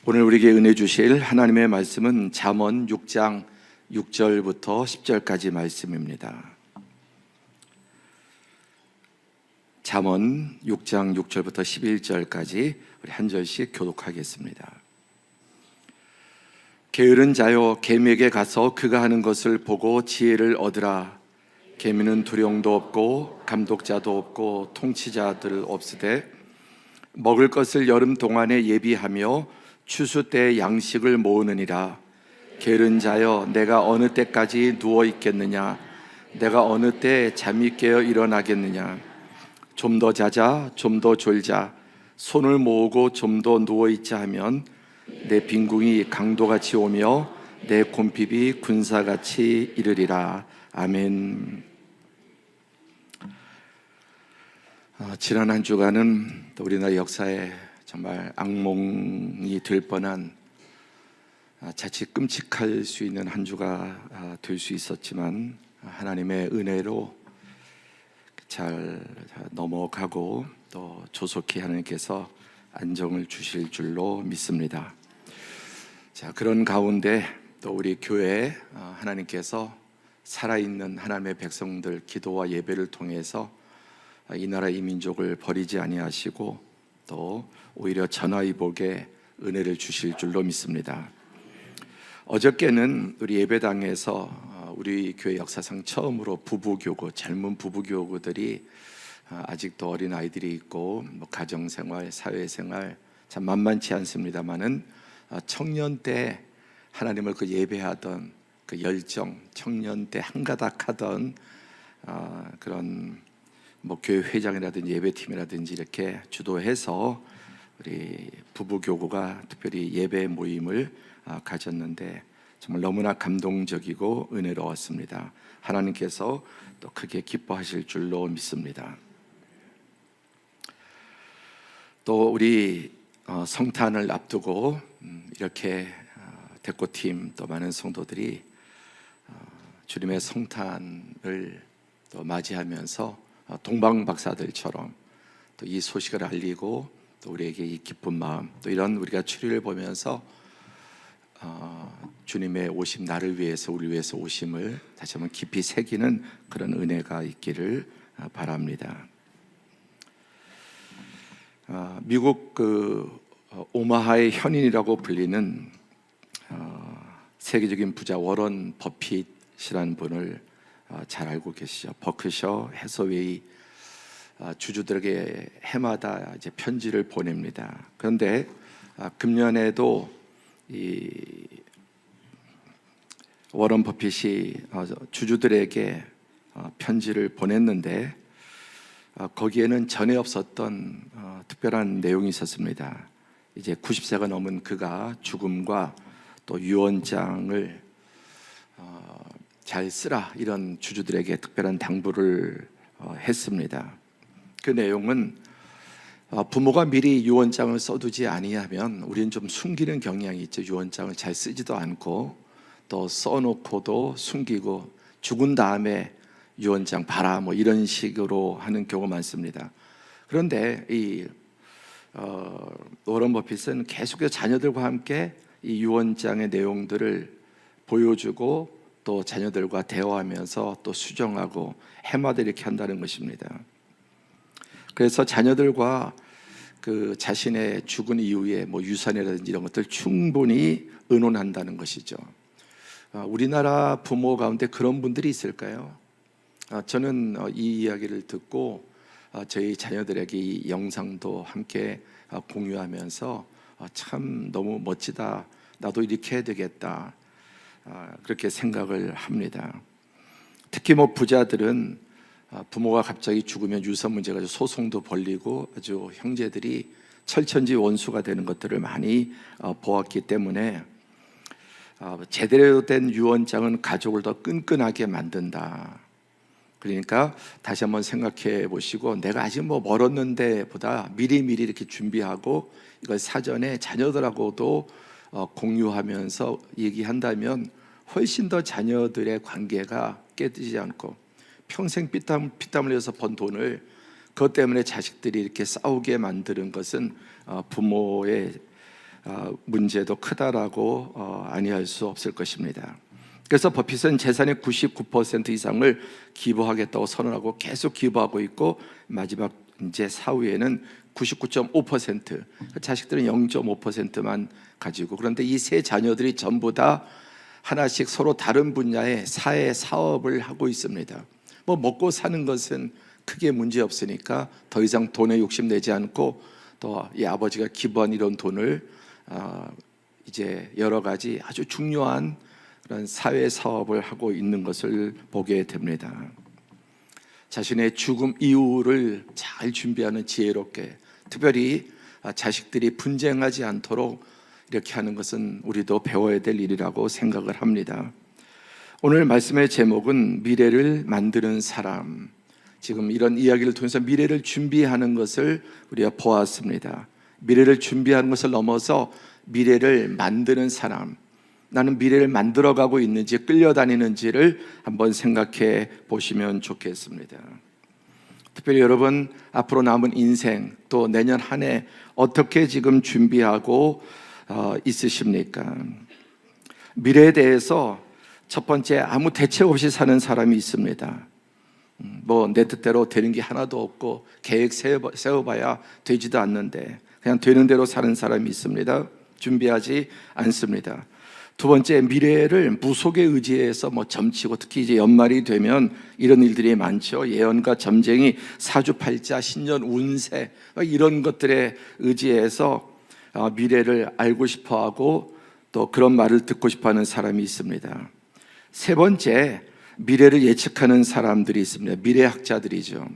오늘 우리에게 은혜 주실 하나님의 말씀은 잠언 6장 6절부터 10절까지 말씀입니다. 잠언 6장 6절부터 11절까지 우리 한 절씩 교독하겠습니다. 게으른 자여, 개미에게 가서 그가 하는 것을 보고 지혜를 얻으라. 개미는 두령도 없고 감독자도 없고 통치자들 없으되 먹을 것을 여름 동안에 예비하며 추수 때 양식을 모으느니라. 게으른 자여, 내가 어느 때까지 누워 있겠느냐? 내가 어느 때 잠이 깨어 일어나겠느냐? 좀 더 자자, 좀 더 졸자, 손을 모으고 좀 더 누워 있자 하면 내 빈궁이 강도같이 오며 내 곰핍이 군사같이 이르리라. 아멘. 지난 한 주간은 또 우리나라 역사에 정말 악몽이 될 뻔한 자칫 끔찍할 수 있는 한 주가 될 수 있었지만 하나님의 은혜로 잘 넘어가고 또 조속히 하나님께서 안정을 주실 줄로 믿습니다. 자, 그런 가운데 또 우리 교회에 하나님께서 살아있는 하나님의 백성들 기도와 예배를 통해서 이 나라 이 민족을 버리지 아니하시고 또 오히려 전화위복에 은혜를 주실 줄로 믿습니다. 어저께는 우리 예배당에서 우리 교회 역사상 처음으로 부부교구, 젊은 부부교구들이 아직도 어린 아이들이 있고 가정생활, 사회생활 참 만만치 않습니다만은 청년 때 하나님을 그 예배하던 그 열정, 청년 때 한가닥하던 그런 교회 회장이라든지 예배팀이라든지 이렇게 주도해서 우리 부부교구가 특별히 예배 모임을 가졌는데 정말 너무나 감동적이고 은혜로웠습니다. 하나님께서 또 크게 기뻐하실 줄로 믿습니다. 또 우리 성탄을 앞두고 이렇게 대코팀 또 많은 성도들이 주님의 성탄을 또 맞이하면서 동방박사들처럼 또 이 소식을 알리고 또 우리에게 이 기쁜 마음 또 이런 우리가 추리를 보면서 주님의 오심, 나를 위해서 우리 위해서 오심을 다시 한번 깊이 새기는 그런 은혜가 있기를 바랍니다. 미국 오마하의 현인이라고 불리는 세계적인 부자 워런 버핏이라는 분을 잘 알고 계시죠. 버크셔 해서웨이 주주들에게 해마다 이제 편지를 보냅니다. 그런데 금년에도 이 워런 버핏이 주주들에게 편지를 보냈는데 거기에는 전에 없었던 특별한 내용이 있었습니다. 이제 90세가 넘은 그가 죽음과 또 유언장을 잘 쓰라 이런 주주들에게 특별한 당부를 했습니다. 그 내용은 부모가 미리 유언장을 써두지 아니하면 우리는 좀 숨기는 경향이 있죠. 유언장을 잘 쓰지도 않고 또 써놓고도 숨기고 죽은 다음에 유언장 봐라 이런 식으로 하는 경우가 많습니다. 그런데 이 워런 버핏은 계속해서 자녀들과 함께 이 유언장의 내용들을 보여주고 또 자녀들과 대화하면서 또 수정하고 해마다 이렇게 한다는 것입니다. 그래서 자녀들과 그 자신의 죽은 이후에 유산이라든지 이런 것들 충분히 의논한다는 것이죠. 우리나라 부모 가운데 그런 분들이 있을까요? 저는 이 이야기를 듣고 저희 자녀들에게 이 영상도 함께 공유하면서 참 너무 멋지다. 나도 이렇게 해야 되겠다. 그렇게 생각을 합니다. 특히 부자들은 부모가 갑자기 죽으면 유산 문제 가지고 소송도 벌리고 아주 형제들이 철천지 원수가 되는 것들을 많이 보았기 때문에 제대로 된 유언장은 가족을 더 끈끈하게 만든다. 그러니까 다시 한번 생각해 보시고 내가 아직 멀었는데 보다 미리미리 이렇게 준비하고 이걸 사전에 자녀들하고도 공유하면서 얘기한다면 훨씬 더 자녀들의 관계가 깨지지 않고 평생 피땀 흘려서 번 돈을 그것 때문에 자식들이 이렇게 싸우게 만드는 것은 부모의 문제도 크다라고 아니할 수 없을 것입니다. 그래서 버핏은 재산의 99% 이상을 기부하겠다고 선언하고 계속 기부하고 있고, 마지막 이제 사후에는 99.5%, 자식들은 0.5%만 가지고, 그런데 이 세 자녀들이 전부 다 하나씩 서로 다른 분야의 사회 사업을 하고 있습니다. 뭐 먹고 사는 것은 크게 문제 없으니까 더 이상 돈에 욕심내지 않고, 또 이 아버지가 기부한 이런 돈을 이제 여러 가지 아주 중요한 그런 사회 사업을 하고 있는 것을 보게 됩니다. 자신의 죽음 이후를 잘 준비하는 지혜롭게, 특별히 자식들이 분쟁하지 않도록 이렇게 하는 것은 우리도 배워야 될 일이라고 생각을 합니다. 오늘 말씀의 제목은 미래를 만드는 사람. 지금 이런 이야기를 통해서 미래를 준비하는 것을 우리가 보았습니다. 미래를 준비하는 것을 넘어서 미래를 만드는 사람, 나는 미래를 만들어가고 있는지 끌려다니는지를 한번 생각해 보시면 좋겠습니다. 특별히 여러분, 앞으로 남은 인생, 또 내년 한 해 어떻게 지금 준비하고 있으십니까? 미래에 대해서 첫 번째, 아무 대책 없이 사는 사람이 있습니다. 뭐 내 뜻대로 되는 게 하나도 없고 계획 세워봐야 되지도 않는데 그냥 되는 대로 사는 사람이 있습니다. 준비하지 않습니다. 두 번째, 미래를 무속에 의지해서 뭐 점치고, 특히 이제 연말이 되면 이런 일들이 많죠. 예언과 점쟁이, 사주팔자, 신년 운세, 이런 것들에 의지해서 미래를 알고 싶어하고 또 그런 말을 듣고 싶어하는 사람이 있습니다. 세 번째, 미래를 예측하는 사람들이 있습니다. 미래학자들이죠.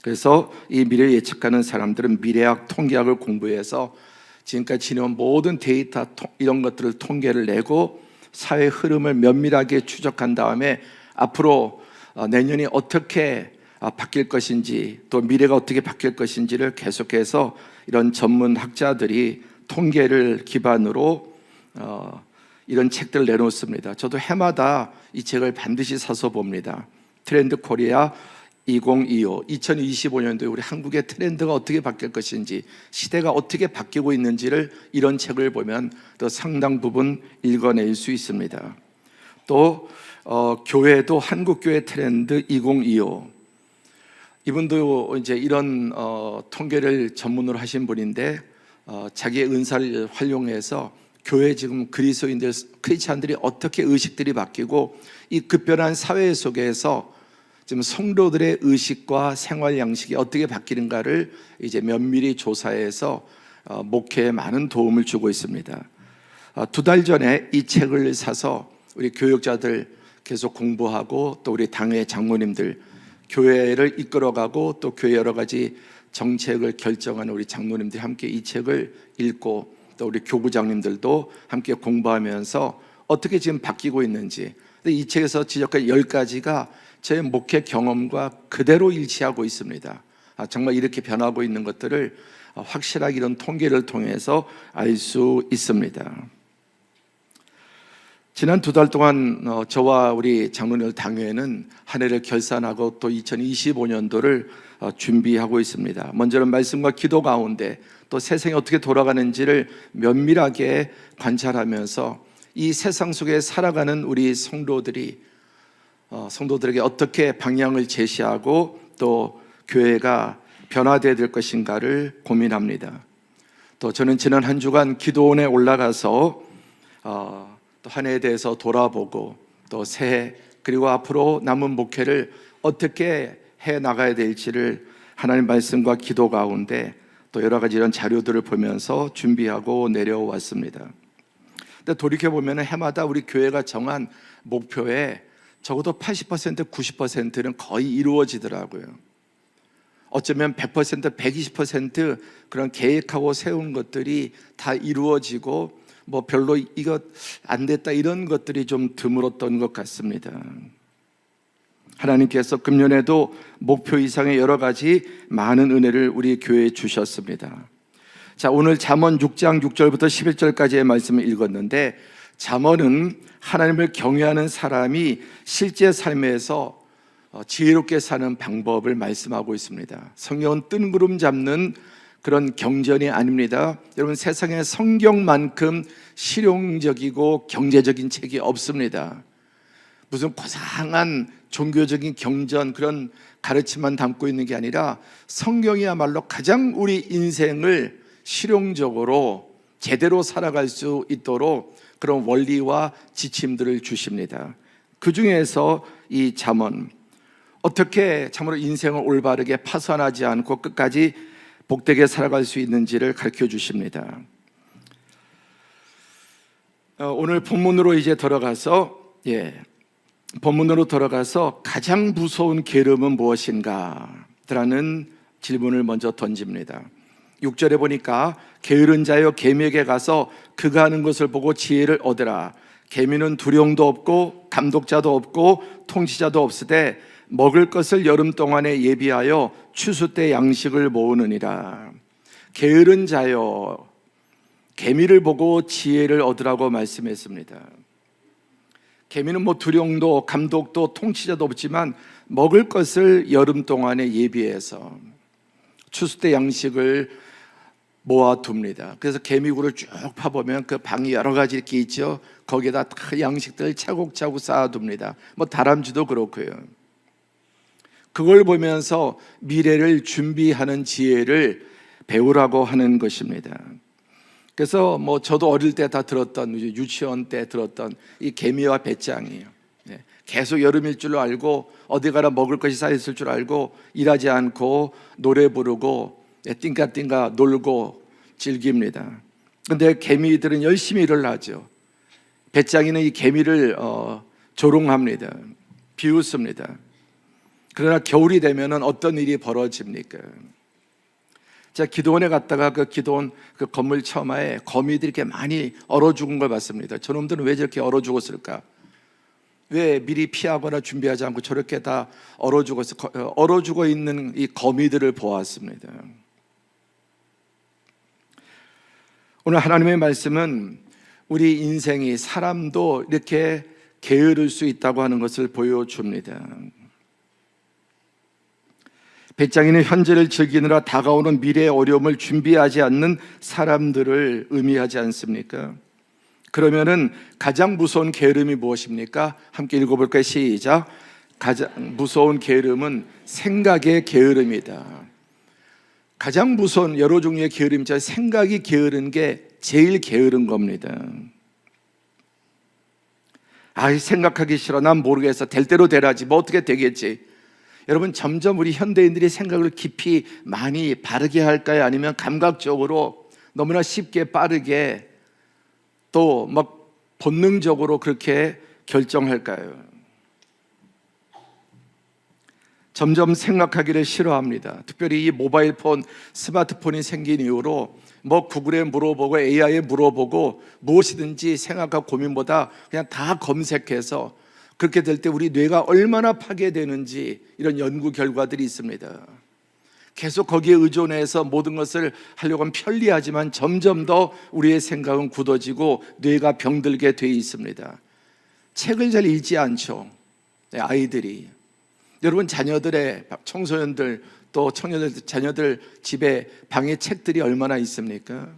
그래서 이 미래를 예측하는 사람들은 미래학, 통계학을 공부해서 지금까지 지내온 모든 데이터 이런 것들을 통계를 내고 사회 흐름을 면밀하게 추적한 다음에 앞으로 내년이 어떻게 바뀔 것인지, 또 미래가 어떻게 바뀔 것인지를 계속해서 이런 전문 학자들이 통계를 기반으로 이런 책들을 내놓습니다. 저도 해마다 이 책을 반드시 사서 봅니다. 트렌드 코리아 2025, 2025년도에 우리 한국의 트렌드가 어떻게 바뀔 것인지, 시대가 어떻게 바뀌고 있는지를 이런 책을 보면 또 상당 부분 읽어낼 수 있습니다. 또 교회도 한국교회 트렌드 2025, 이분도 이제 이런 통계를 전문으로 하신 분인데 자기의 은사를 활용해서 교회 지금 그리스도인들, 크리스찬들이 어떻게 의식들이 바뀌고 이 급변한 사회 속에서 지금 성도들의 의식과 생활 양식이 어떻게 바뀌는가를 이제 면밀히 조사해서 목회에 많은 도움을 주고 있습니다. 2달 전에 이 책을 사서 우리 교역자들 계속 공부하고, 또 우리 당회 장로님들, 교회를 이끌어가고 또 교회 여러 가지 정책을 결정하는 우리 장로님들이 함께 이 책을 읽고, 또 우리 교구장님들도 함께 공부하면서 어떻게 지금 바뀌고 있는지, 이 책에서 지적한 10가지가 제 목회 경험과 그대로 일치하고 있습니다. 정말 이렇게 변하고 있는 것들을 확실하게 이런 통계를 통해서 알 수 있습니다. 지난 2달 동안 저와 우리 장로님들 당회는 한 해를 결산하고 또 2025년도를 준비하고 있습니다. 먼저는 말씀과 기도 가운데 또 세상이 어떻게 돌아가는지를 면밀하게 관찰하면서 이 세상 속에 살아가는 우리 성도들에게 어떻게 방향을 제시하고 또 교회가 변화되어야 될 것인가를 고민합니다. 또 저는 지난 한 주간 기도원에 올라가서 또 한 해에 대해서 돌아보고, 또 새해 그리고 앞으로 남은 목회를 어떻게 해 나가야 될지를 하나님 말씀과 기도 가운데 또 여러 가지 이런 자료들을 보면서 준비하고 내려왔습니다. 근데 돌이켜보면 해마다 우리 교회가 정한 목표에 적어도 80%, 90%는 거의 이루어지더라고요. 어쩌면 100%, 120% 그런 계획하고 세운 것들이 다 이루어지고, 뭐 별로 이거 안 됐다 이런 것들이 좀 드물었던 것 같습니다. 하나님께서 금년에도 목표 이상의 여러 가지 많은 은혜를 우리 교회에 주셨습니다. 자, 오늘 잠언 6장 6절부터 11절까지의 말씀을 읽었는데, 잠언은 하나님을 경외하는 사람이 실제 삶에서 지혜롭게 사는 방법을 말씀하고 있습니다. 성경은 뜬구름 잡는 그런 경전이 아닙니다. 여러분, 세상에 성경만큼 실용적이고 경제적인 책이 없습니다. 무슨 고상한 종교적인 경전, 그런 가르침만 담고 있는 게 아니라 성경이야말로 가장 우리 인생을 실용적으로 제대로 살아갈 수 있도록 그런 원리와 지침들을 주십니다. 그 중에서 이 잠언, 어떻게 참으로 인생을 올바르게 파산하지 않고 끝까지 복되게 살아갈 수 있는지를 가르쳐 주십니다. 오늘 본문으로 이제 들어가서 본문으로 돌아가서 가장 무서운 게으름은 무엇인가? 라는 질문을 먼저 던집니다. 6절에 보니까 게으른 자여 개미에게 가서 그가 하는 것을 보고 지혜를 얻으라. 개미는 두령도 없고 감독자도 없고 통치자도 없으되 먹을 것을 여름 동안에 예비하여 추수 때 양식을 모으느니라. 게으른 자여, 개미를 보고 지혜를 얻으라고 말씀했습니다. 개미는 두령도 감독도 통치자도 없지만 먹을 것을 여름 동안에 예비해서 추수 때 양식을 모아둡니다. 그래서 개미굴을 쭉 파보면 그 방이 여러 가지 이렇게 있죠. 거기에다 다 양식들을 차곡차곡 쌓아둡니다. 다람쥐도 그렇고요. 그걸 보면서 미래를 준비하는 지혜를 배우라고 하는 것입니다. 그래서 저도 어릴 때 다 들었던, 유치원 때 들었던 이 개미와 배짱이에요. 계속 여름일 줄 알고 어디 가나 먹을 것이 쌓였을 줄 알고 일하지 않고 노래 부르고 띵가띵가 놀고 즐깁니다. 그런데 개미들은 열심히 일을 하죠. 배짱이는 이 개미를 조롱합니다. 비웃습니다. 그러나 겨울이 되면 어떤 일이 벌어집니까? 제가 기도원에 갔다가 그 기도원 그 건물 처마에 거미들이 이렇게 많이 얼어 죽은 걸 봤습니다. 저놈들은 왜 저렇게 얼어 죽었을까? 왜 미리 피하거나 준비하지 않고 저렇게 다 얼어 죽어 있는 이 거미들을 보았습니다. 오늘 하나님의 말씀은 우리 인생이, 사람도 이렇게 게으를 수 있다고 하는 것을 보여줍니다. 배짱이는 현재를 즐기느라 다가오는 미래의 어려움을 준비하지 않는 사람들을 의미하지 않습니까? 그러면은 가장 무서운 게으름이 무엇입니까? 함께 읽어볼까요? 시작. 가장 무서운 게으름은 생각의 게으름이다. 가장 무서운 여러 종류의 게으름 중 생각이 게으른 게 제일 게으른 겁니다. 생각하기 싫어. 난 모르겠어. 될 대로 되라지. 어떻게 되겠지. 여러분, 점점 우리 현대인들이 생각을 깊이 많이 바르게 할까요? 아니면 감각적으로 너무나 쉽게 빠르게 또 본능적으로 그렇게 결정할까요? 점점 생각하기를 싫어합니다. 특별히 이 모바일 폰, 스마트폰이 생긴 이후로 구글에 물어보고 AI에 물어보고 무엇이든지 생각과 고민보다 그냥 다 검색해서, 그렇게 될 때 우리 뇌가 얼마나 파괴되는지 이런 연구 결과들이 있습니다. 계속 거기에 의존해서 모든 것을 하려고 하면 편리하지만 점점 더 우리의 생각은 굳어지고 뇌가 병들게 돼 있습니다. 책을 잘 읽지 않죠. 아이들이. 여러분, 자녀들의, 청소년들 또 청년들, 자녀들 집에 방에 책들이 얼마나 있습니까?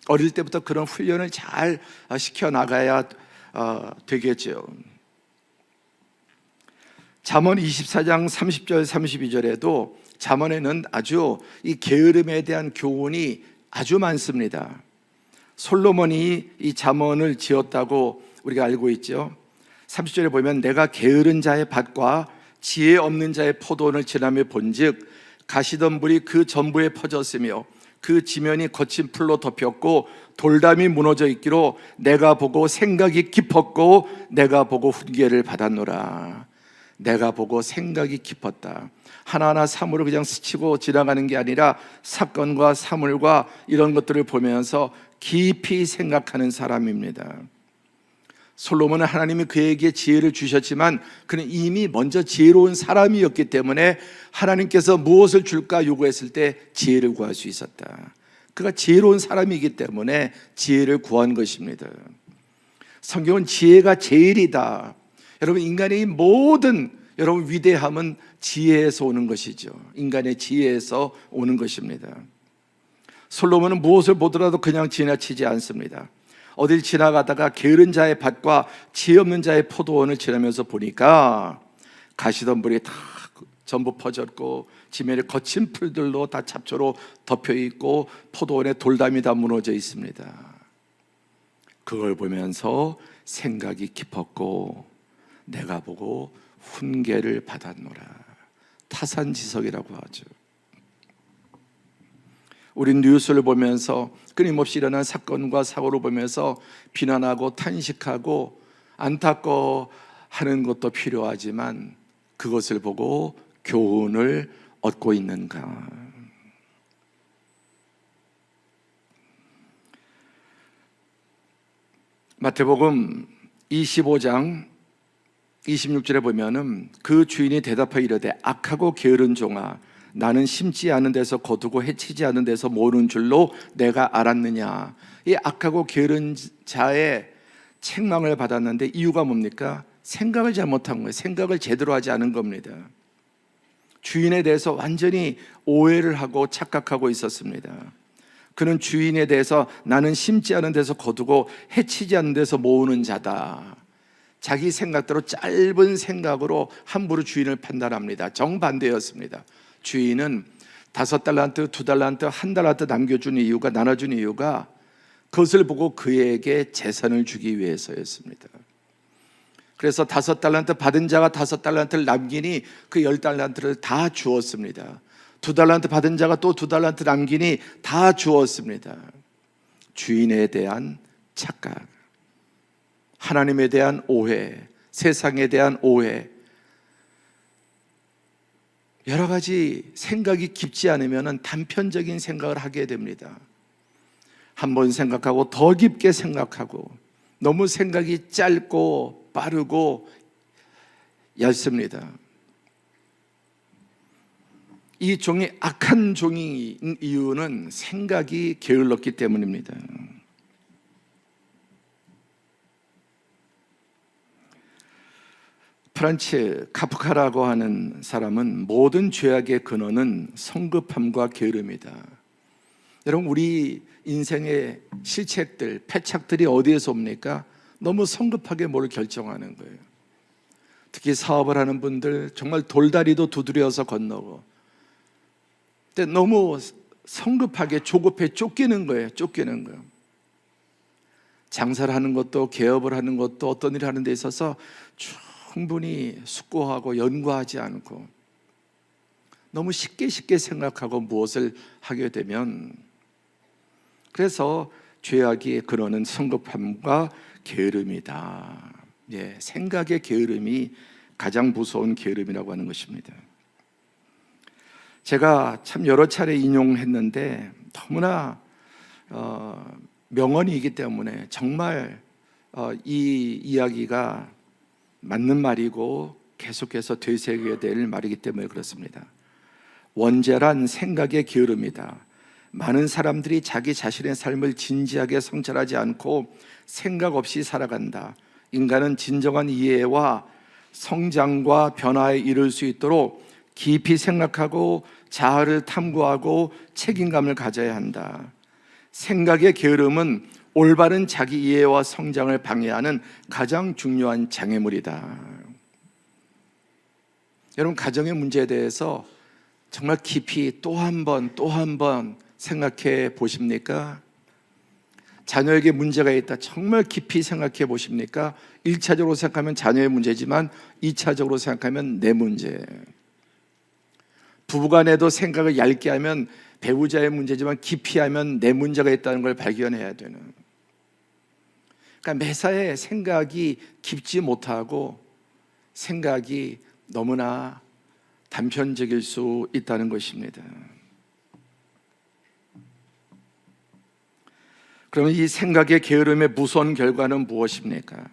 어릴 때부터 그런 훈련을 잘 시켜나가야 되겠죠. 잠언 24장 30절 32절에도 잠언에는 아주 이 게으름에 대한 교훈이 아주 많습니다. 솔로몬이 이 잠언을 지었다고 우리가 알고 있죠. 30절에 보면 내가 게으른 자의 밭과 지혜 없는 자의 포도원을 지나며 본즉 가시던 물이 그 전부에 퍼졌으며 그 지면이 거친 풀로 덮였고 돌담이 무너져 있기로 내가 보고 생각이 깊었고 내가 보고 훈계를 받았노라. 내가 보고 생각이 깊었다. 하나하나 사물을 그냥 스치고 지나가는 게 아니라 사건과 사물과 이런 것들을 보면서 깊이 생각하는 사람입니다. 솔로몬은 하나님이 그에게 지혜를 주셨지만 그는 이미 먼저 지혜로운 사람이었기 때문에 하나님께서 무엇을 줄까 요구했을 때 지혜를 구할 수 있었다. 그가 지혜로운 사람이기 때문에 지혜를 구한 것입니다. 성경은 지혜가 제일이다. 여러분, 인간의 모든 여러분 위대함은 지혜에서 오는 것이죠. 인간의 지혜에서 오는 것입니다. 솔로몬은 무엇을 보더라도 그냥 지나치지 않습니다. 어딜 지나가다가 게으른 자의 밭과 지혜 없는 자의 포도원을 지나면서 보니까 가시덤불이 다 전부 퍼졌고 지면에 거친 풀들로 다 잡초로 덮여 있고 포도원에 돌담이 다 무너져 있습니다. 그걸 보면서 생각이 깊었고 내가 보고 훈계를 받았노라. 타산지석이라고 하죠. 우린 뉴스를 보면서 끊임없이 일어난 사건과 사고를 보면서 비난하고 탄식하고 안타까워하는 것도 필요하지만 그것을 보고 교훈을 얻고 있는가? 마태복음 25장 26절에 보면은 그 주인이 대답하여 이르되 악하고 게으른 종아, 나는 심지 않은 데서 거두고 해치지 않은 데서 모으는 줄로 내가 알았느냐. 이 악하고 게으른 자의 책망을 받았는데 이유가 뭡니까? 생각을 잘못한 거예요. 생각을 제대로 하지 않은 겁니다. 주인에 대해서 완전히 오해를 하고 착각하고 있었습니다. 그는 주인에 대해서 나는 심지 않은 데서 거두고 해치지 않은 데서 모으는 자다. 자기 생각대로 짧은 생각으로 함부로 주인을 판단합니다. 정반대였습니다. 주인은 5달란트, 2달란트, 1달란트 남겨준 이유가, 나눠준 이유가 그것을 보고 그에게 재산을 주기 위해서였습니다. 그래서 5달란트 받은 자가 5달란트를 남기니 그 10달란트를 다 주었습니다. 2달란트 받은 자가 또 2달란트 남기니 다 주었습니다. 주인에 대한 착각, 하나님에 대한 오해, 세상에 대한 오해, 여러 가지 생각이 깊지 않으면 단편적인 생각을 하게 됩니다. 한번 생각하고 더 깊게 생각하고 너무 생각이 짧고 빠르고 얇습니다. 이 종이 악한 종인 이유는 생각이 게을렀기 때문입니다. 프란츠 카프카라고 하는 사람은 모든 죄악의 근원은 성급함과 게으름이다. 여러분, 우리 인생의 실책들, 패착들이 어디에서 옵니까? 너무 성급하게 뭘 결정하는 거예요. 특히 사업을 하는 분들 정말 돌다리도 두드려서 건너고, 근데 너무 성급하게 조급해 쫓기는 거예요. 쫓기는 거예요. 장사를 하는 것도 개업을 하는 것도 어떤 일을 하는 데 있어서 충분히 숙고하고 연구하지 않고 너무 쉽게 생각하고 무엇을 하게 되면, 그래서 죄악의 근원은 성급함과 게으름이다. 예, 생각의 게으름이 가장 무서운 게으름이라고 하는 것입니다. 제가 참 여러 차례 인용했는데 너무나 명언이기 때문에 정말 이 이야기가 맞는 말이고 계속해서 되새겨야 될 말이기 때문에 그렇습니다. 원죄란 생각의 게으름이다. 많은 사람들이 자기 자신의 삶을 진지하게 성찰하지 않고 생각 없이 살아간다. 인간은 진정한 이해와 성장과 변화에 이를 수 있도록 깊이 생각하고 자아를 탐구하고 책임감을 가져야 한다. 생각의 게으름은 올바른 자기 이해와 성장을 방해하는 가장 중요한 장애물이다. 여러분, 가정의 문제에 대해서 정말 깊이 또 한 번 생각해 보십니까? 자녀에게 문제가 있다 정말 깊이 생각해 보십니까? 1차적으로 생각하면 자녀의 문제지만 2차적으로 생각하면 내 문제. 부부간에도 생각을 얇게 하면 배우자의 문제지만 깊이 하면 내 문제가 있다는 걸 발견해야 되는. 그러니까 매사에 생각이 깊지 못하고 생각이 너무나 단편적일 수 있다는 것입니다. 그러면 이 생각의 게으름의 무서운 결과는 무엇입니까?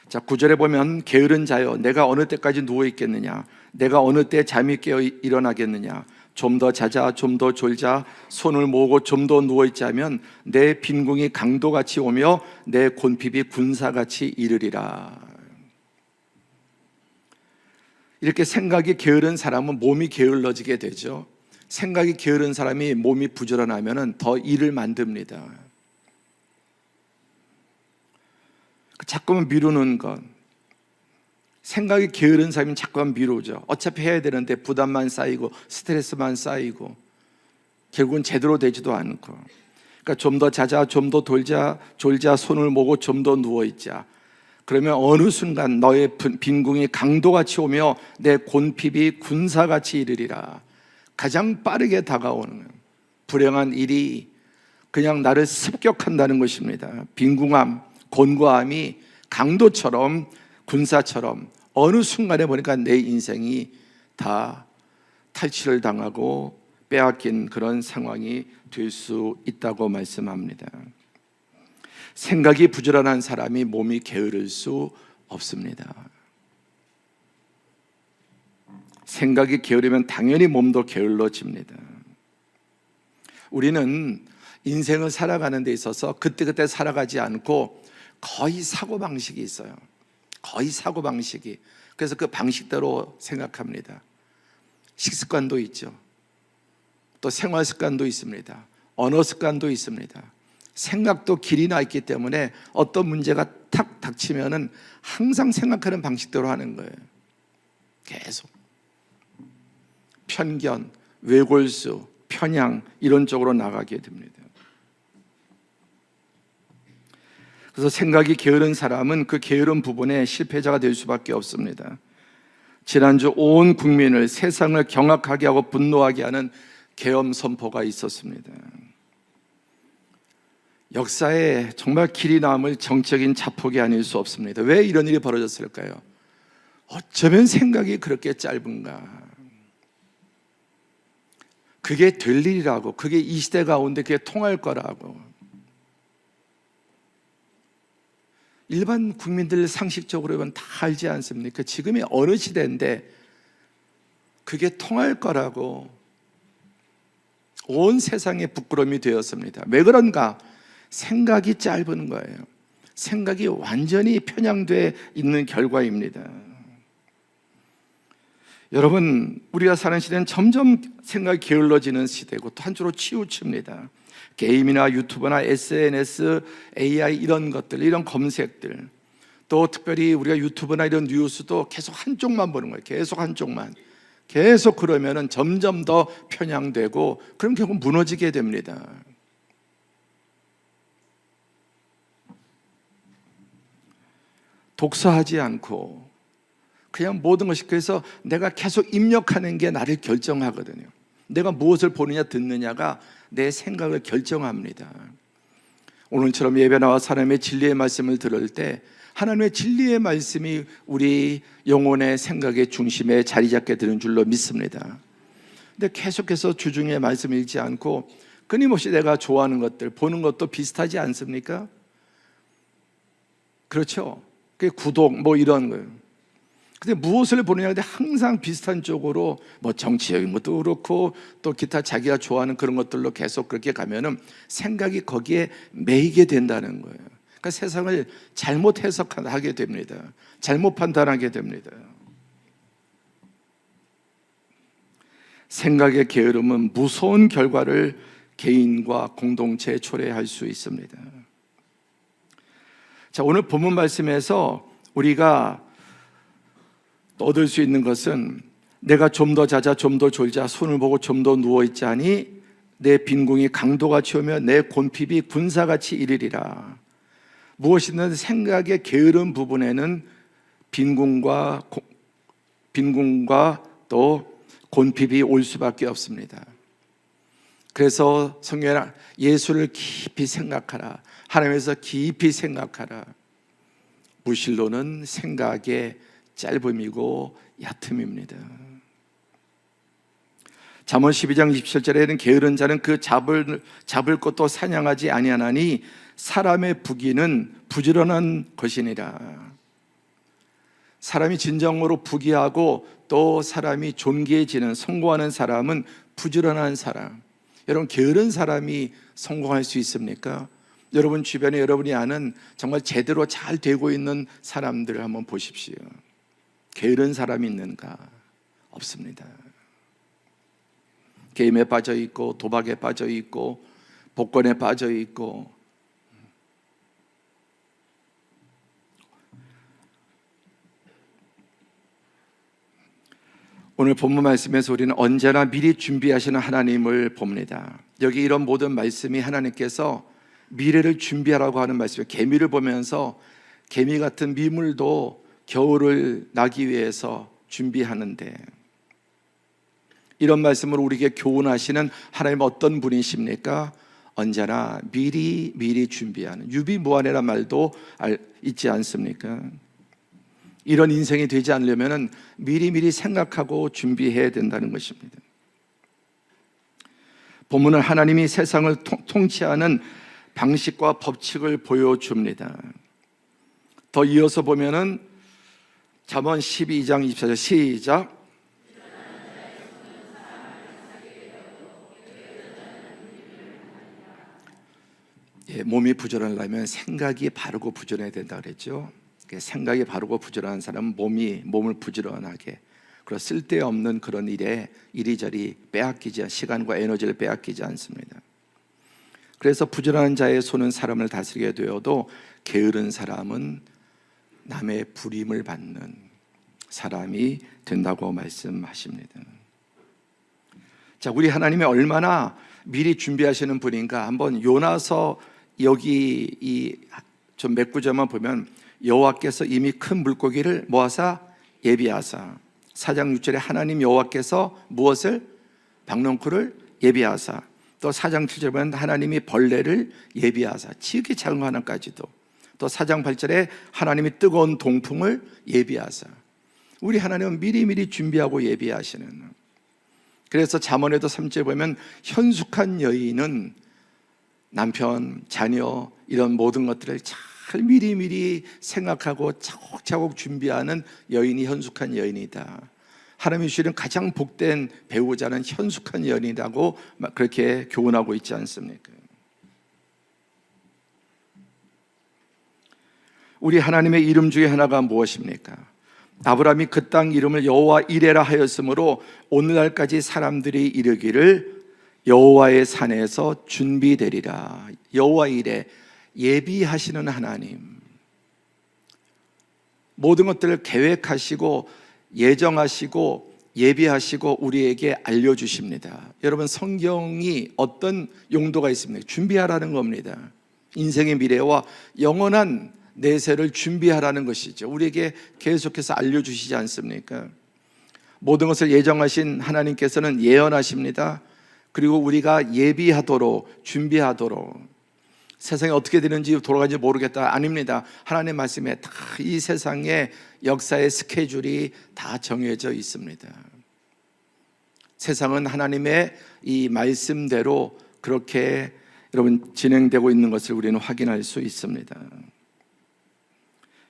자, 9절에 보면 게으른 자여 내가 어느 때까지 누워 있겠느냐, 내가 어느 때 잠이 깨어 일어나겠느냐, 좀 더 자자, 좀 더 졸자, 손을 모으고 좀 더 누워 있자 하면 내 빈궁이 강도같이 오며 내 곤핍이 군사같이 이르리라. 이렇게 생각이 게으른 사람은 몸이 게을러지게 되죠. 생각이 게으른 사람이 몸이 부지런하면 더 일을 만듭니다. 자꾸만 미루는 것, 생각이 게으른 사람이 자꾸만 미루죠. 어차피 해야 되는데 부담만 쌓이고 스트레스만 쌓이고 결국은 제대로 되지도 않고. 그러니까 좀 더 자자, 좀 더 졸자, 손을 모고 좀 더 누워있자. 그러면 어느 순간 너의 빈궁이 강도같이 오며 내 곤핍이 군사같이 이르리라. 가장 빠르게 다가오는 거예요. 불행한 일이 그냥 나를 습격한다는 것입니다. 빈궁함, 곤고함이 강도처럼, 군사처럼 어느 순간에 보니까 내 인생이 다 탈취를 당하고 빼앗긴 그런 상황이 될 수 있다고 말씀합니다. 생각이 부지런한 사람이 몸이 게으를 수 없습니다. 생각이 게으르면 당연히 몸도 게을러집니다. 우리는 인생을 살아가는 데 있어서 그때그때 살아가지 않고 거의 사고방식이 있어요. 거의 사고방식이. 그래서 그 방식대로 생각합니다. 식습관도 있죠. 또 생활습관도 있습니다. 언어 습관도 있습니다. 생각도 길이 나 있기 때문에 어떤 문제가 탁 닥치면은 항상 생각하는 방식대로 하는 거예요. 계속 편견, 외골수, 편향 이런 쪽으로 나가게 됩니다. 그래서 생각이 게으른 사람은 그 게으른 부분에 실패자가 될 수밖에 없습니다. 지난주 온 국민을, 세상을 경악하게 하고 분노하게 하는 계엄 선포가 있었습니다. 역사에 정말 길이 남을 정적인 자폭이 아닐 수 없습니다. 왜 이런 일이 벌어졌을까요? 어쩌면 생각이 그렇게 짧은가? 그게 될 일이라고, 그게 이 시대 가운데 그게 통할 거라고. 일반 국민들 상식적으로 보면 다 알지 않습니까? 지금이 어느 시대인데 그게 통할 거라고 온 세상에 부끄러움이 되었습니다. 왜 그런가? 생각이 짧은 거예요. 생각이 완전히 편향되어 있는 결과입니다. 여러분, 우리가 사는 시대는 점점 생각이 게을러지는 시대고 또 한쪽으로 치우칩니다. 게임이나 유튜브나 SNS, AI 이런 것들, 이런 검색들, 또 특별히 우리가 유튜브나 이런 뉴스도 계속 한쪽만 보는 거예요. 계속 한쪽만. 계속 그러면은 점점 더 편향되고 그럼 결국 무너지게 됩니다. 독서하지 않고 그냥 모든 것이, 그래서 내가 계속 입력하는 게 나를 결정하거든요. 내가 무엇을 보느냐 듣느냐가 내 생각을 결정합니다. 오늘처럼 예배 나와 하나님의 진리의 말씀을 들을 때 하나님의 진리의 말씀이 우리 영혼의 생각의 중심에 자리 잡게 되는 줄로 믿습니다. 근데 계속해서 주중에 말씀 읽지 않고 끊임없이 내가 좋아하는 것들 보는 것도 비슷하지 않습니까? 그렇죠? 그게 구독 뭐 이런 거예요. 근데 무엇을 보느냐, 근데 항상 비슷한 쪽으로 뭐 정치적인 것도 그렇고 또 기타 자기가 좋아하는 그런 것들로 계속 그렇게 가면은 생각이 거기에 매이게 된다는 거예요. 그러니까 세상을 잘못 해석하게 됩니다. 잘못 판단하게 됩니다. 생각의 게으름은 무서운 결과를 개인과 공동체에 초래할 수 있습니다. 자, 오늘 본문 말씀에서 우리가 얻을 수 있는 것은 내가 좀 더 자자, 좀 더 졸자, 손을 보고 좀 더 누워있자니 내 빈궁이 강도같이 오며 내 곤핍이 군사같이 이르리라. 무엇이든 생각의 게으른 부분에는 빈궁과 또 곤핍이 올 수밖에 없습니다. 그래서 성경에 예수를 깊이 생각하라, 하나님에서 깊이 생각하라. 무실로는 생각의 짧음이고 얕음입니다. 잠언 12장 27절에는 게으른 자는 그 잡을 것도 사냥하지 아니하나니 사람의 부귀는 부지런한 것이니라. 사람이 진정으로 부귀하고 또 사람이 존귀해지는, 성공하는 사람은 부지런한 사람. 여러분, 게으른 사람이 성공할 수 있습니까? 여러분 주변에 여러분이 아는 정말 제대로 잘 되고 있는 사람들을 한번 보십시오. 게으른 사람이 있는가? 없습니다. 게임에 빠져 있고 도박에 빠져 있고 복권에 빠져 있고 오늘 본문 말씀에서 우리는 언제나 미리 준비하시는 하나님을 봅니다. 여기 이런 모든 말씀이 하나님께서 미래를 준비하라고 하는 말씀이에요. 개미를 보면서 개미 같은 미물도 겨울을 나기 위해서 준비하는데, 이런 말씀을 우리에게 교훈하시는 하나님 어떤 분이십니까? 언제나 미리 준비하는, 유비무환이라는 말도 있지 않습니까? 이런 인생이 되지 않으려면 미리 생각하고 준비해야 된다는 것입니다. 본문은 하나님이 세상을 통치하는 방식과 법칙을 보여줍니다. 더 이어서 보면은 잠언 12장 24절 시작. 몸이 부지런하려면 생각이 바르고 부지런해야 된다 그랬죠. 생각이 바르고 부지런한 사람은 몸을 부지런하게, 그리고 쓸데없는 그런 일에 이리저리 빼앗기지, 시간과 에너지를 빼앗기지 않습니다. 그래서 부지런한 자의 손은 사람을 다스리게 되어도 게으른 사람은 남의 부림을 받는 사람이 된다고 말씀하십니다. 자, 우리 하나님이 얼마나 미리 준비하시는 분인가 한번 요나서 여기 좀 몇 구절만 보면, 여호와께서 이미 큰 물고기를 모아사 예비하사, 4장 6절에 하나님 여호와께서 무엇을? 박농쿨을 예비하사, 또 4장 7절에 보면 하나님이 벌레를 예비하사, 지극히 작은 거 하나까지도, 또 4장 8절에 하나님이 뜨거운 동풍을 예비하사. 우리 하나님은 미리 준비하고 예비하시는. 그래서 잠언에도 3절에 보면 현숙한 여인은 남편, 자녀 이런 모든 것들을 잘 미리 생각하고 차곡차곡 준비하는 여인이 현숙한 여인이다. 하나님이 주시는 가장 복된 배우자는 현숙한 여인이라고 그렇게 교훈하고 있지 않습니까? 우리 하나님의 이름 중에 하나가 무엇입니까? 아브라함이 그 땅 이름을 여호와 이레라 하였으므로 오늘날까지 사람들이 이르기를 여호와의 산에서 준비되리라. 여호와 이레, 예비하시는 하나님, 모든 것들을 계획하시고 예정하시고 예비하시고 우리에게 알려주십니다. 여러분, 성경이 어떤 용도가 있습니까? 준비하라는 겁니다. 인생의 미래와 영원한 내세를 준비하라는 것이죠. 우리에게 계속해서 알려주시지 않습니까? 모든 것을 예정하신 하나님께서는 예언하십니다. 그리고 우리가 예비하도록, 준비하도록. 세상이 어떻게 되는지 돌아가는지 모르겠다, 아닙니다. 하나님의 말씀에 다 이 세상의 역사의 스케줄이 다 정해져 있습니다. 세상은 하나님의 이 말씀대로 그렇게 여러분 진행되고 있는 것을 우리는 확인할 수 있습니다.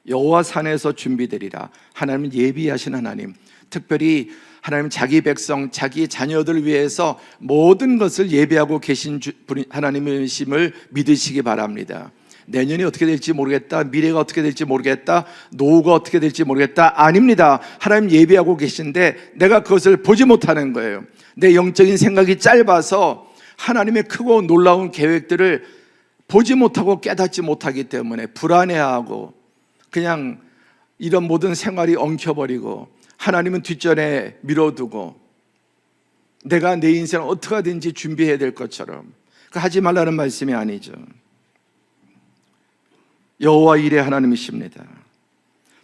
여호와 산에서 준비되리라. 하나님은 예비하신 하나님, 특별히 하나님 자기 백성, 자기 자녀들 위해서 모든 것을 예비하고 계신 하나님이심을 믿으시기 바랍니다. 내년이 어떻게 될지 모르겠다, 미래가 어떻게 될지 모르겠다, 노후가 어떻게 될지 모르겠다, 아닙니다. 하나님 예비하고 계신데 내가 그것을 보지 못하는 거예요. 내 영적인 생각이 짧아서 하나님의 크고 놀라운 계획들을 보지 못하고 깨닫지 못하기 때문에 불안해하고 그냥 이런 모든 생활이 엉켜버리고 하나님은 뒷전에 밀어두고 내가 내 인생을 어떻게 하든지 준비해야 될 것처럼, 하지 말라는 말씀이 아니죠. 여호와 이레 하나님이십니다.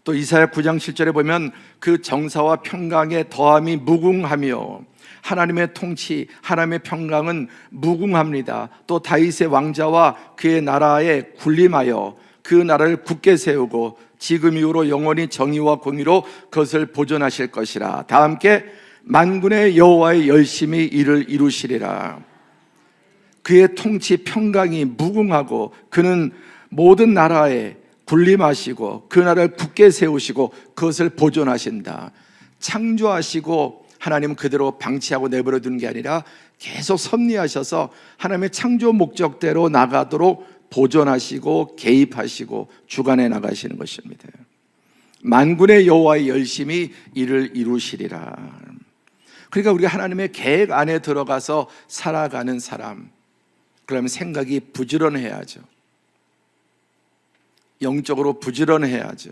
또 이사야 9장 7절에 보면 그 정사와 평강의 더함이 무궁하며, 하나님의 통치, 하나님의 평강은 무궁합니다. 또 다윗의 왕자와 그의 나라에 군림하여 그 나라를 굳게 세우고 지금 이후로 영원히 정의와 공의로 그것을 보존하실 것이라. 다 함께 만군의 여호와의 열심히 이를 이루시리라. 그의 통치 평강이 무궁하고 그는 모든 나라에 군림하시고 그 나라를 굳게 세우시고 그것을 보존하신다. 창조하시고 하나님은 그대로 방치하고 내버려 두는 게 아니라 계속 섭리하셔서 하나님의 창조 목적대로 나가도록 보존하시고 개입하시고 주관해 나가시는 것입니다. 만군의 여호와의 열심히 이를 이루시리라. 그러니까 우리가 하나님의 계획 안에 들어가서 살아가는 사람, 그러면 생각이 부지런해야죠. 영적으로 부지런해야죠.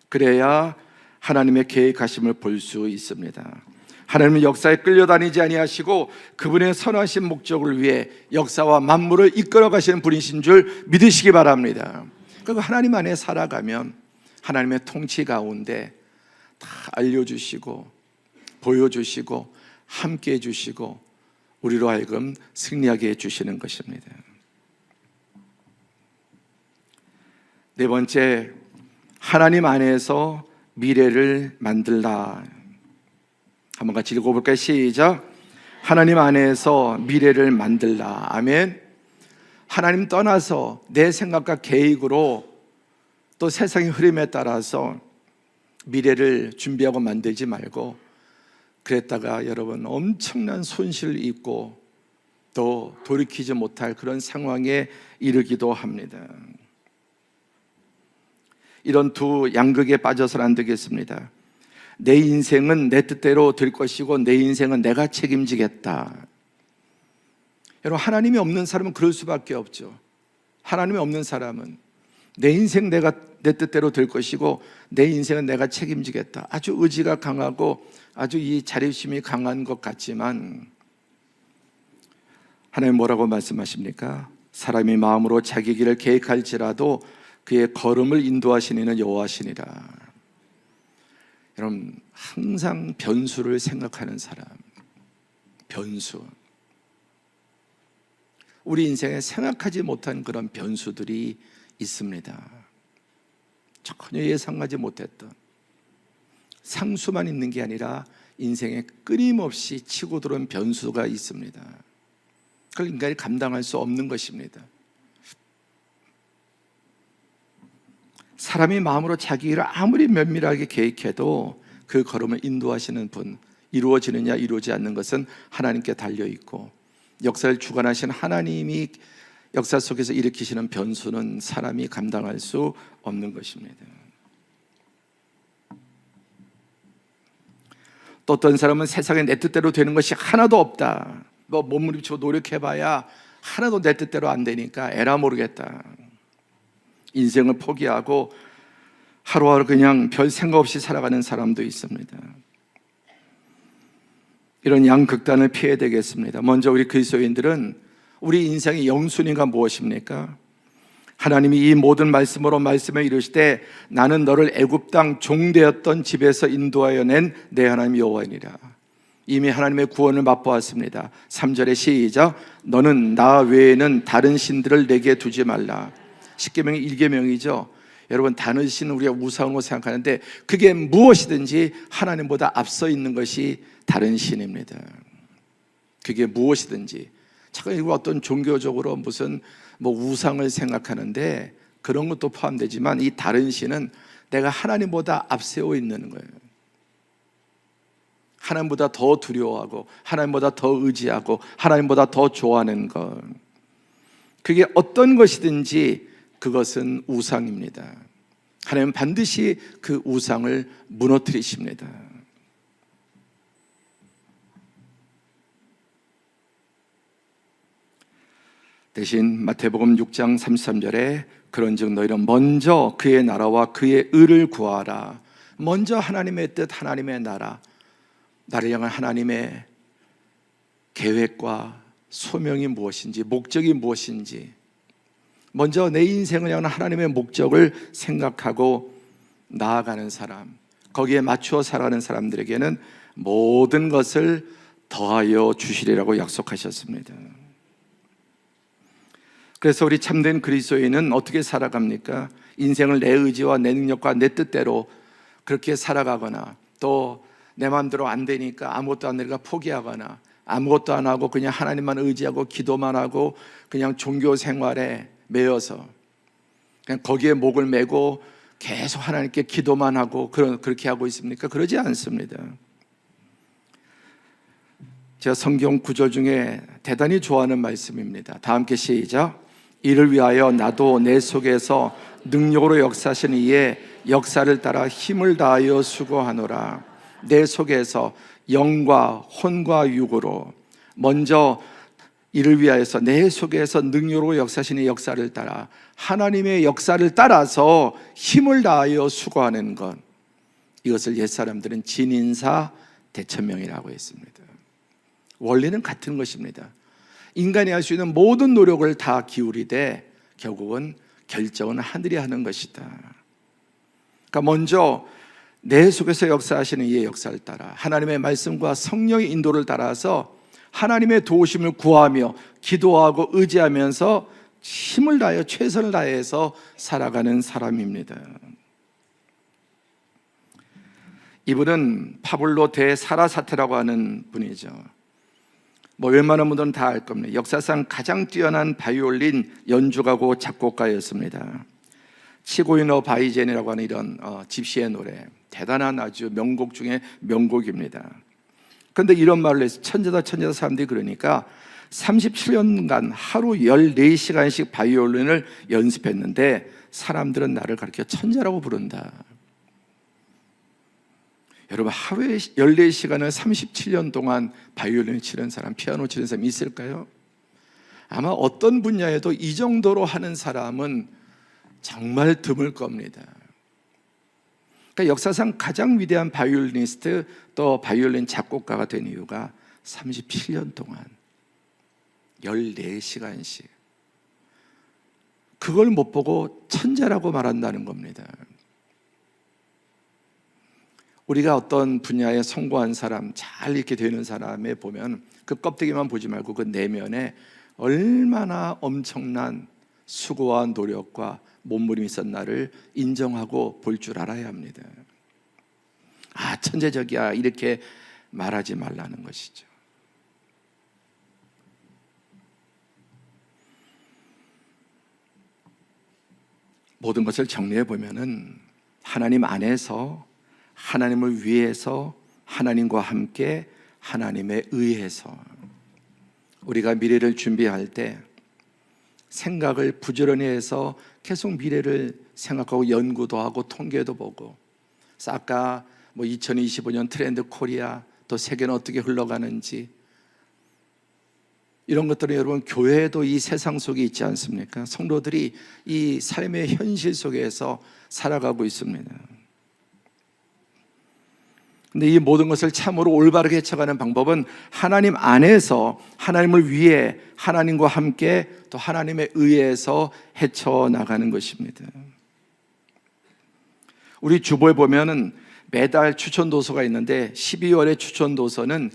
그래야 하나님의 계획하심을 볼 수 있습니다. 하나님은 역사에 끌려다니지 아니하시고 그분의 선하신 목적을 위해 역사와 만물을 이끌어 가시는 분이신 줄 믿으시기 바랍니다. 그리고 하나님 안에 살아가면 하나님의 통치 가운데 다 알려주시고 보여주시고 함께해 주시고 우리로 하여금 승리하게 해주시는 것입니다. 네 번째, 하나님 안에서 미래를 만들라. 한번 같이 읽어볼까요? 시작. 하나님 안에서 미래를 만들라. 아멘. 하나님 떠나서 내 생각과 계획으로 또 세상의 흐름에 따라서 미래를 준비하고 만들지 말고, 그랬다가 여러분 엄청난 손실을 입고 또 돌이키지 못할 그런 상황에 이르기도 합니다. 이런 두 양극에 빠져서는 안 되겠습니다. 내 인생은 내 뜻대로 될 것이고 내 인생은 내가 책임지겠다. 여러분, 하나님이 없는 사람은 그럴 수밖에 없죠. 하나님이 없는 사람은 내 인생 내 뜻대로 될 것이고 내 인생은 내가 책임지겠다. 아주 의지가 강하고 아주 이 자립심이 강한 것 같지만 하나님 뭐라고 말씀하십니까? 사람이 마음으로 자기 길을 계획할지라도 그의 걸음을 인도하시는 이는 여호와시니라. 여러분, 항상 변수를 생각하는 사람, 변수, 우리 인생에 생각하지 못한 그런 변수들이 있습니다. 전혀 예상하지 못했던, 상수만 있는 게 아니라 인생에 끊임없이 치고 들어온 변수가 있습니다. 그걸 인간이 감당할 수 없는 것입니다. 사람이 마음으로 자기 일을 아무리 면밀하게 계획해도 그 걸음을 인도하시는 분, 이루어지느냐 이루어지지 않는 것은 하나님께 달려있고, 역사를 주관하신 하나님이 역사 속에서 일으키시는 변수는 사람이 감당할 수 없는 것입니다. 또 어떤 사람은 세상에 내 뜻대로 되는 것이 하나도 없다, 뭐 몸부림치고 노력해봐야 하나도 내 뜻대로 안 되니까 에라 모르겠다, 인생을 포기하고 하루하루 그냥 별 생각 없이 살아가는 사람도 있습니다. 이런 양극단을 피해야 되겠습니다. 먼저 우리 그리스도인들은 우리 인생의 영순위가 무엇입니까? 하나님이 이 모든 말씀으로 말씀을 이루시되 나는 너를 애굽 땅 종되었던 집에서 인도하여 낸 내 하나님 여호와이니라. 이미 하나님의 구원을 맛보았습니다. 3절에 시작. 너는 나 외에는 다른 신들을 내게 두지 말라. 십계명이 1계명이죠. 여러분, 다른 신은 우리가 우상으로 생각하는데 그게 무엇이든지 하나님보다 앞서 있는 것이 다른 신입니다. 그게 무엇이든지. 참 어떤 종교적으로 무슨 우상을 생각하는데 그런 것도 포함되지만 이 다른 신은 내가 하나님보다 앞세워 있는 거예요. 하나님보다 더 두려워하고 하나님보다 더 의지하고 하나님보다 더 좋아하는 것, 그게 어떤 것이든지 그것은 우상입니다. 하나님은 반드시 그 우상을 무너뜨리십니다. 대신 마태복음 6장 33절에 그런즉 너희는 먼저 그의 나라와 그의 의를 구하라. 먼저 하나님의 뜻, 하나님의 나라, 나를 향한 하나님의 계획과 소명이 무엇인지, 목적이 무엇인지, 먼저 내 인생을 향한 하나님의 목적을 생각하고 나아가는 사람, 거기에 맞추어 살아가는 사람들에게는 모든 것을 더하여 주시리라고 약속하셨습니다. 그래서 우리 참된 그리스도인은 어떻게 살아갑니까? 인생을 내 의지와 내 능력과 내 뜻대로 그렇게 살아가거나, 또 내 마음대로 안 되니까 아무것도 안 되니까 포기하거나, 아무것도 안 하고 그냥 하나님만 의지하고 기도만 하고 그냥 종교 생활에 매여서 그냥 거기에 목을 메고 계속 하나님께 기도만 하고 그렇게 하고 있습니까? 그러지 않습니다. 제가 성경 구절 중에 대단히 좋아하는 말씀입니다. 다 함께 시작. 이를 위하여 나도 내 속에서 능력으로 역사하시는 이의 역사를 따라 힘을 다하여 수고하노라. 내 속에서 영과 혼과 육으로 먼저 이를 위하여서 내 속에서 능력으로 역사하시는 역사를 따라 하나님의 역사를 따라서 힘을 다하여 수고하는 것, 이것을 옛사람들은 진인사 대천명이라고 했습니다. 원리는 같은 것입니다. 인간이 할 수 있는 모든 노력을 다 기울이되 결국은 결정은 하늘이 하는 것이다. 그러니까 먼저 내 속에서 역사하시는 이의 역사를 따라 하나님의 말씀과 성령의 인도를 따라서 하나님의 도우심을 구하며 기도하고 의지하면서 힘을 다하여 최선을 다해서 살아가는 사람입니다. 이분은 파블로 데 사라사테라고 하는 분이죠. 웬만한 분들은 다 알 겁니다. 역사상 가장 뛰어난 바이올린 연주가고 작곡가였습니다. 치고이노 바이젠이라고 하는 이런 집시의 노래, 대단한 아주 명곡 중에 명곡입니다. 그런데 이런 말을 해서 천재다 사람들이 그러니까 37년간 하루 14시간씩 바이올린을 연습했는데 사람들은 나를 가르쳐 천재라고 부른다. 여러분, 하루에 14시간을 37년 동안 바이올린을 치는 사람, 피아노 치는 사람이 있을까요? 아마 어떤 분야에도 이 정도로 하는 사람은 정말 드물 겁니다. 그러니까 역사상 가장 위대한 바이올리니스트 또 바이올린 작곡가가 된 이유가 37년 동안 14시간씩 그걸 못 보고 천재라고 말한다는 겁니다. 우리가 어떤 분야에 성공한 사람, 잘 이렇게 되는 사람에 보면 그 껍데기만 보지 말고 그 내면에 얼마나 엄청난 수고와 노력과 몸부림이 있었나를 인정하고 볼 줄 알아야 합니다. 아, 천재적이야 이렇게 말하지 말라는 것이죠. 모든 것을 정리해 보면은 하나님 안에서, 하나님을 위해서, 하나님과 함께, 하나님에 의해서 우리가 미래를 준비할 때 생각을 부지런히 해서 계속 미래를 생각하고 연구도 하고 통계도 보고, 아까 2025년 트렌드 코리아, 또 세계는 어떻게 흘러가는지 이런 것들은 여러분 교회도 이 세상 속에 있지 않습니까? 성도들이 이 삶의 현실 속에서 살아가고 있습니다. 근데 이 모든 것을 참으로 올바르게 헤쳐가는 방법은 하나님 안에서, 하나님을 위해, 하나님과 함께, 또 하나님에 의해서 헤쳐나가는 것입니다. 우리 주보에 보면은 매달 추천도서가 있는데 12월의 추천도서는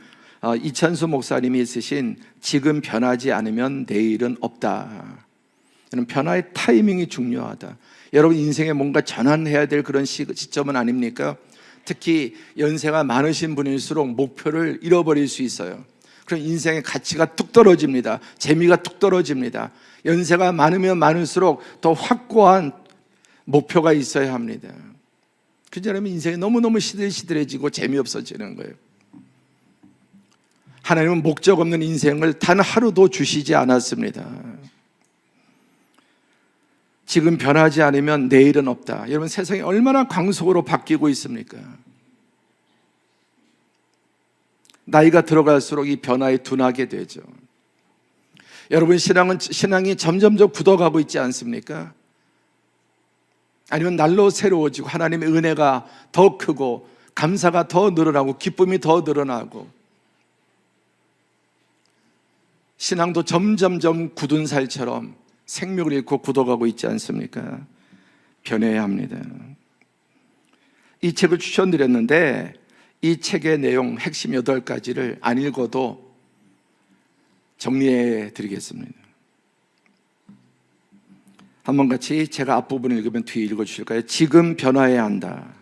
이찬수 목사님이 쓰신 지금 변하지 않으면 내일은 없다. 변화의 타이밍이 중요하다. 여러분 인생에 뭔가 전환해야 될 그런 시점은 아닙니까? 특히 연세가 많으신 분일수록 목표를 잃어버릴 수 있어요. 그럼 인생의 가치가 뚝 떨어집니다. 재미가 뚝 떨어집니다. 연세가 많으면 많을수록 더 확고한 목표가 있어야 합니다. 그러지 않으면 인생이 너무너무 시들시들해지고 재미없어지는 거예요. 하나님은 목적 없는 인생을 단 하루도 주시지 않았습니다. 지금 변하지 않으면 내일은 없다. 여러분 세상이 얼마나 광속으로 바뀌고 있습니까? 나이가 들어갈수록 이 변화에 둔하게 되죠. 여러분 신앙이 점점 굳어가고 있지 않습니까? 아니면 날로 새로워지고 하나님의 은혜가 더 크고 감사가 더 늘어나고 기쁨이 더 늘어나고 신앙도 점점점 굳은 살처럼 생명을 잃고 굳어가고 있지 않습니까? 변해야 합니다. 이 책을 추천드렸는데 이 책의 내용 핵심 8가지를 안 읽어도 정리해 드리겠습니다. 한번 같이 제가 앞부분을 읽으면 뒤에 읽어주실까요? 지금 변화해야 한다.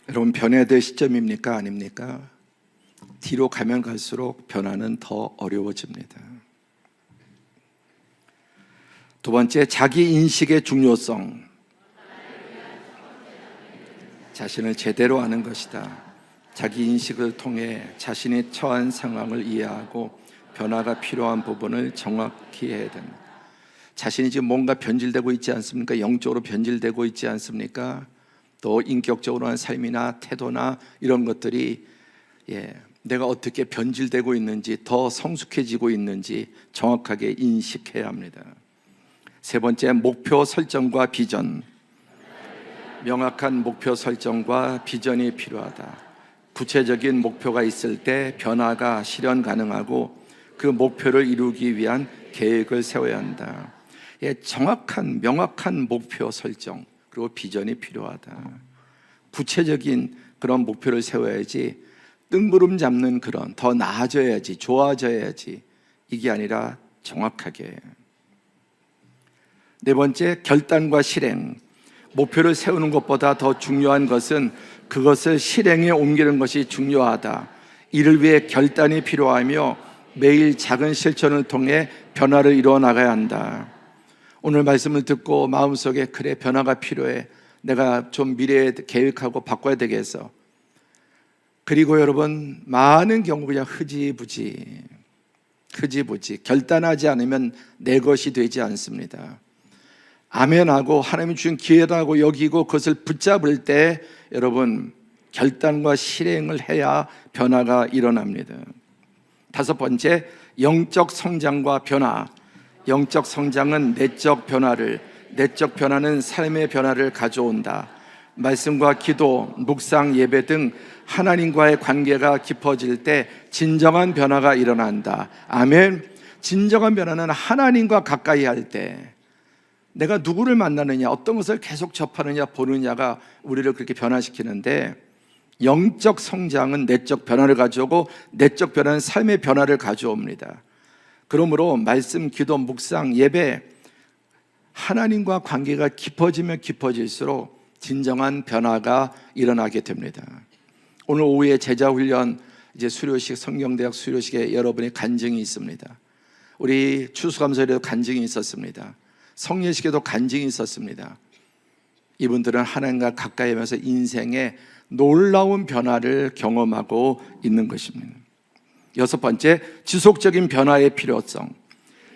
여러분 변해야 될 시점입니까? 아닙니까? 뒤로 가면 갈수록 변화는 더 어려워집니다. 두 번째, 자기 인식의 중요성. 자신을 제대로 아는 것이다. 자기 인식을 통해 자신이 처한 상황을 이해하고 변화가 필요한 부분을 정확히 해야 된다. 자신이 지금 뭔가 변질되고 있지 않습니까? 영적으로 변질되고 있지 않습니까? 또 인격적으로 한 삶이나 태도나 이런 것들이 내가 어떻게 변질되고 있는지, 더 성숙해지고 있는지 정확하게 인식해야 합니다. 세 번째, 목표 설정과 비전. 명확한 목표 설정과 비전이 필요하다. 구체적인 목표가 있을 때 변화가 실현 가능하고 그 목표를 이루기 위한 계획을 세워야 한다. 정확한 명확한 목표 설정 그리고 비전이 필요하다. 구체적인 그런 목표를 세워야지 뜬구름 잡는 그런 더 나아져야지, 좋아져야지, 이게 아니라 정확하게. 네 번째, 결단과 실행. 목표를 세우는 것보다 더 중요한 것은 그것을 실행에 옮기는 것이 중요하다. 이를 위해 결단이 필요하며 매일 작은 실천을 통해 변화를 이루어 나가야 한다. 오늘 말씀을 듣고 마음속에 그래, 변화가 필요해, 내가 좀 미래에 계획하고 바꿔야 되겠어. 그리고 여러분, 많은 경우 그냥 흐지부지 결단하지 않으면 내 것이 되지 않습니다. 아멘하고 하나님이 주신 기회라고 여기고 그것을 붙잡을 때 여러분, 결단과 실행을 해야 변화가 일어납니다. 다섯 번째, 영적 성장과 변화. 영적 성장은 내적 변화는 삶의 변화를 가져온다. 말씀과 기도, 묵상, 예배 등 하나님과의 관계가 깊어질 때 진정한 변화가 일어난다. 아멘. 진정한 변화는 하나님과 가까이 할 때, 내가 누구를 만나느냐, 어떤 것을 계속 접하느냐, 보느냐가 우리를 그렇게 변화시키는데, 영적 성장은 내적 변화를 가져오고 내적 변화는 삶의 변화를 가져옵니다. 그러므로 말씀, 기도, 묵상, 예배, 하나님과 관계가 깊어지면 깊어질수록 진정한 변화가 일어나게 됩니다. 오늘 오후에 제자훈련 이제 수료식, 성경대학 수료식에 여러분의 간증이 있습니다. 우리 추수감사절에도 간증이 있었습니다. 성례식에도 간증이 있었습니다. 이분들은 하나님과 가까이 하면서 인생의 놀라운 변화를 경험하고 있는 것입니다. 여섯 번째, 지속적인 변화의 필요성.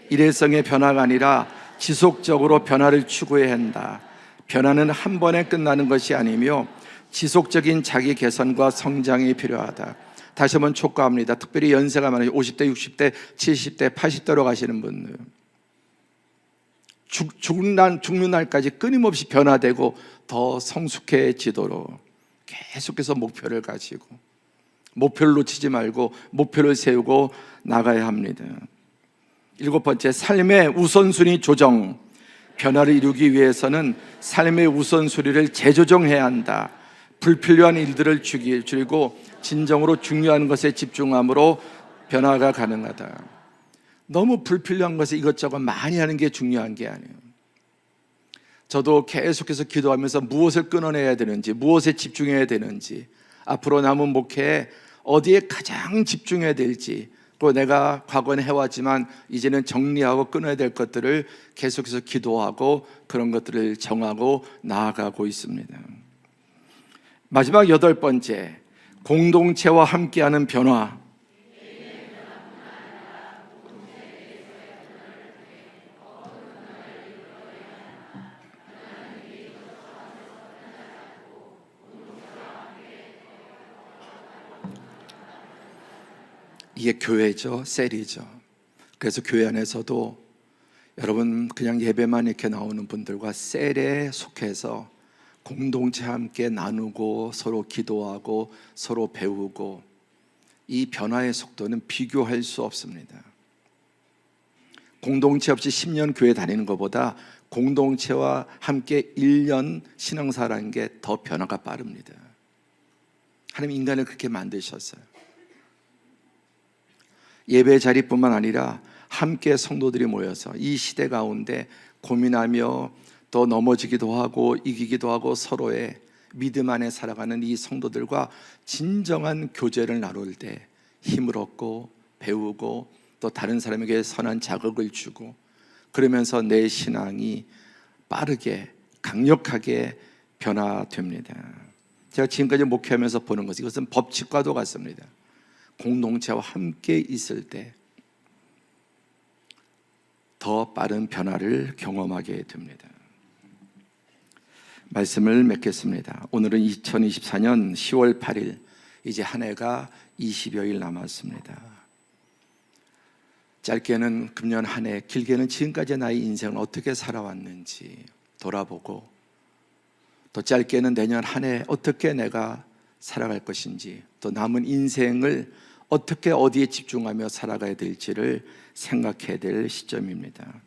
일회성의 변화가 아니라 지속적으로 변화를 추구해야 한다. 변화는 한 번에 끝나는 것이 아니며 지속적인 자기 개선과 성장이 필요하다. 다시 한번 촉구합니다. 특별히 연세가 많으신 50대, 60대, 70대, 80대로 가시는 분들, 죽는 날까지 끊임없이 변화되고 더 성숙해지도록 계속해서 목표를 가지고, 목표를 놓치지 말고 목표를 세우고 나가야 합니다. 일곱 번째, 삶의 우선순위 조정. 변화를 이루기 위해서는 삶의 우선순위를 재조정해야 한다. 불필요한 일들을 줄이고 진정으로 중요한 것에 집중함으로 변화가 가능하다. 너무 불필요한 것에 이것저것 많이 하는 게 중요한 게 아니에요. 저도 계속해서 기도하면서 무엇을 끊어내야 되는지, 무엇에 집중해야 되는지, 앞으로 남은 목회에 어디에 가장 집중해야 될지, 또 내가 과거는 해왔지만 이제는 정리하고 끊어야 될 것들을 계속해서 기도하고 그런 것들을 정하고 나아가고 있습니다. 마지막 여덟 번째, 공동체와 함께하는 변화. 이게 교회죠, 셀이죠. 그래서 교회 안에서도 여러분 그냥 예배만 이렇게 나오는 분들과 셀에 속해서 공동체 함께 나누고 서로 기도하고 서로 배우고, 이 변화의 속도는 비교할 수 없습니다. 공동체 없이 10년 교회 다니는 것보다 공동체와 함께 1년 신앙사라는 게 더 변화가 빠릅니다. 하나님 인간을 그렇게 만드셨어요. 예배 자리뿐만 아니라 함께 성도들이 모여서 이 시대 가운데 고민하며 또 넘어지기도 하고 이기기도 하고 서로의 믿음 안에 살아가는 이 성도들과 진정한 교제를 나눌 때 힘을 얻고 배우고 또 다른 사람에게 선한 자극을 주고, 그러면서 내 신앙이 빠르게 강력하게 변화됩니다. 제가 지금까지 목회하면서 보는 것은 이것은 법칙과도 같습니다. 공동체와 함께 있을 때 더 빠른 변화를 경험하게 됩니다. 말씀을 맺겠습니다. 오늘은 2024년 10월 8일, 이제 한 해가 20여일 남았습니다. 짧게는 금년 한 해, 길게는 지금까지 나의 인생을 어떻게 살아왔는지 돌아보고, 또 짧게는 내년 한 해 어떻게 내가 살아갈 것인지, 또 남은 인생을 어떻게 어디에 집중하며 살아가야 될지를 생각해야 될 시점입니다.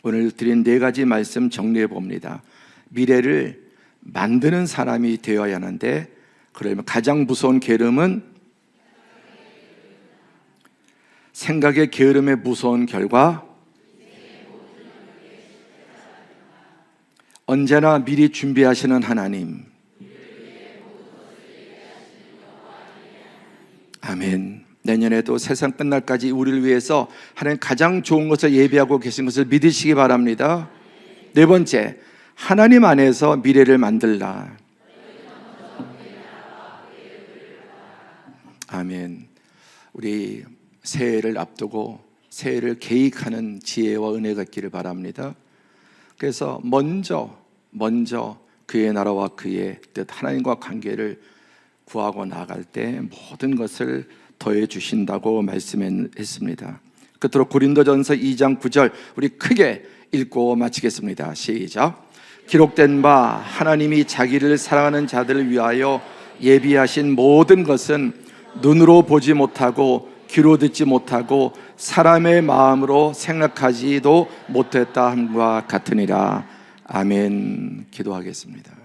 오늘 드린 4가지 말씀 정리해 봅니다. 미래를 만드는 사람이 되어야 하는데, 그러면 가장 무서운 게으름은 생각의 게으름의 무서운 결과, 언제나 미리 준비하시는 하나님. 아멘. 내년에도 세상 끝날까지 우리를 위해서 하나님 가장 좋은 것을 예비하고 계신 것을 믿으시기 바랍니다. 4번째, 하나님 안에서 미래를 만들라. 아멘. 우리 새해를 앞두고 새해를 계획하는 지혜와 은혜가 있기를 바랍니다. 그래서 먼저 그의 나라와 그의 뜻, 하나님과 관계를 구하고 나아갈 때 모든 것을 더해 주신다고 말씀했습니다. 끝으로 고린도전서 2장 9절 우리 크게 읽고 마치겠습니다. 시작. 기록된 바 하나님이 자기를 사랑하는 자들을 위하여 예비하신 모든 것은 눈으로 보지 못하고 귀로 듣지 못하고 사람의 마음으로 생각하지도 못했다 함과 같으니라. 아멘. 기도하겠습니다.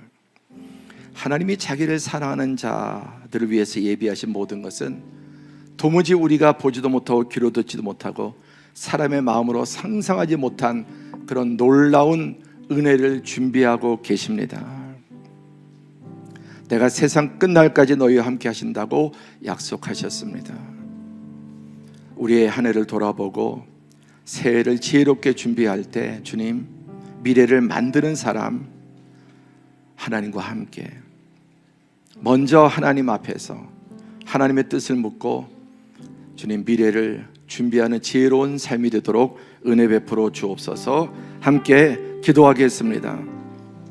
하나님이 자기를 사랑하는 자들을 위해서 예비하신 모든 것은 도무지 우리가 보지도 못하고 귀로 듣지도 못하고 사람의 마음으로 상상하지 못한 그런 놀라운 은혜를 준비하고 계십니다. 내가 세상 끝날까지 너희와 함께 하신다고 약속하셨습니다. 우리의 한 해를 돌아보고 새해를 지혜롭게 준비할 때 주님, 미래를 만드는 사람 하나님과 함께 먼저 하나님 앞에서 하나님의 뜻을 묻고 주님, 미래를 준비하는 지혜로운 삶이 되도록 은혜 베풀어 주옵소서. 함께 기도하겠습니다.